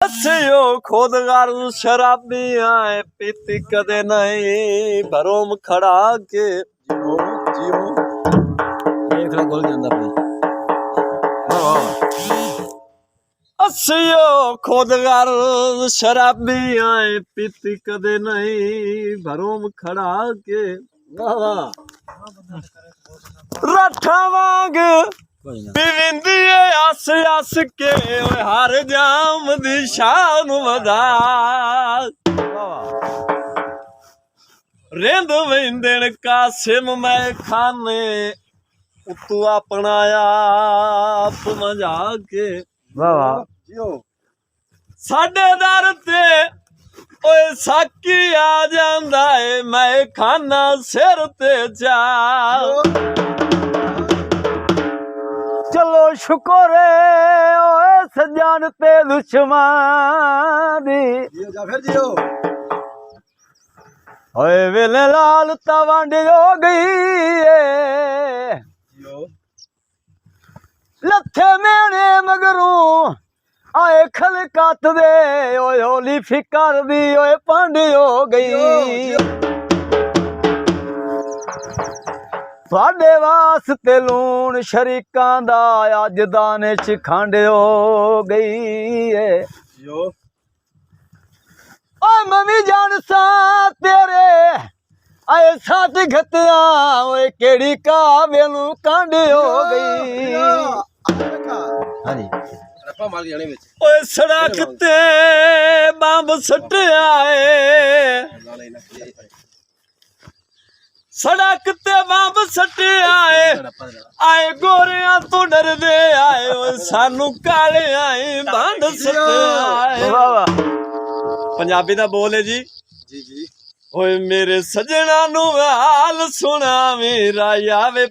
हसियो खुद गर्ज शराबी आए पीती कदे नहीं भरोम खड़ा के जियो ਇਹ ਥੋੜਾ ਗੋਲ ਜਾਂਦਾ ਪਿਆ हसियो खुद गर्ज शराबी आए पीती कदे नहीं भरोम खड़ा के ਵਾਹ ਵਾਹ राठा वांग ਕੋਈ ਨਾ बिविंदी आस आस के ओए हर जाम दी शान वधा रेंद वेंदण कासिम मैं खाने तू अपना आप मजा के ਵਾਹ ਵਾਹ जियो साडे दर ते ओए साकी आ जांदा है मैं खाना सिर ते जा चलो शुक्र ओए सजान ते दुश्मन दी जियो जा फिर जियो ओए वेले लाल तवंड हो गई है जियो लथे मेने मगरू आए खलकत दे ओए होली फिकर दी ओए पंड हो गई साडे वास्ते लून शरीकां दा अज दाने च खंड हो गई है जियो ओए मम्मी जान सा तेरे आए साथ घतिया ओए केड़ी कावे नू कंड हो गई हाँ जी ओए सड़क ते बंब सट आए सड़क ते बंब सट आए गोरियां तो डर दे आए ओए सानू काले आए बंद सट आए वाह वाह पंजाबी दा बोल है जी जी जी ओए मेरे सजना नू हाल सुना मेरा यावे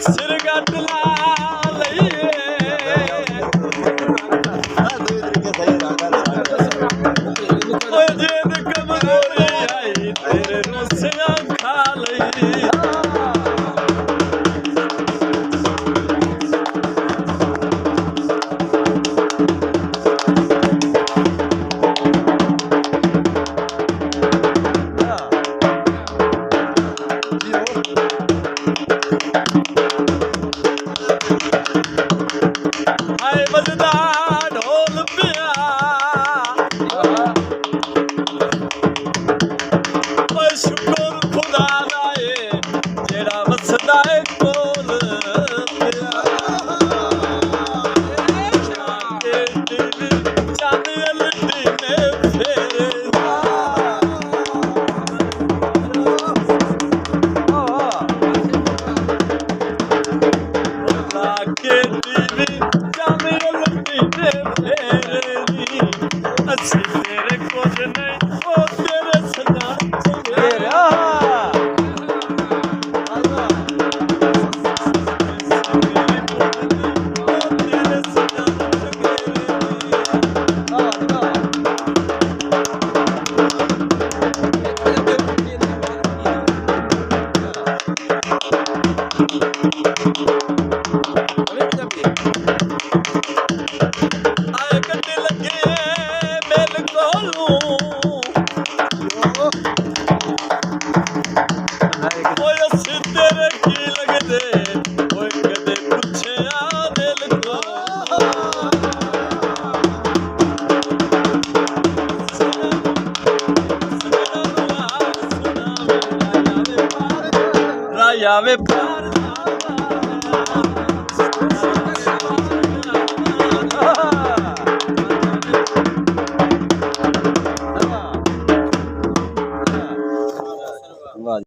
ਸਿਰ ਗੱਟ ਲਾ ਲਈਏ ਓਏ ਜੇਦ ਕਮਜ਼ੋਰੀ ਆਈ ਤੇਰੇ ਨਸਿਆਂ ਖਾ ਲਈ ਆਏ ਵੱਜਦਾ ਢੋਲ ਪਿਆ ਓਏ ਸ਼ੁਕਰ ਖੁਦਾ ਦਾ ਏ ਜਿਹੜਾ ਵਸਦਾ ਏ ਕੋਲ ਪਿਆ ਕੇ ਦਿਲ ਚੰਨ ਅਲਟੀ ਨੇ ਫੇਰੇ ਲਾ ਕੇ ਦਿਲ ਚੰਨ ਅਲਟੀ ਨੇ ਫੇਰੇ ਨੀ ਅਸੀਂ ਤੇਰੇ ਕੁਝ ਨਹੀਂ ਉਹ ਤੇਰੇ ਸਦਾ ਚੰਗੇ ਆਏ ਕੱਟੇ ਲੱਗੇ ਮੇਲ ਕੋਲੋਂ ਓਏ ਅਸੀਂ ਤੇਰੇ ਕੀ ਲੱਗਦੇ ਓਏ ਕਦੇ ਪੁੱਛਿਆ ਦਿਲ ਕੋ ਰਾਇਆ ਵੇ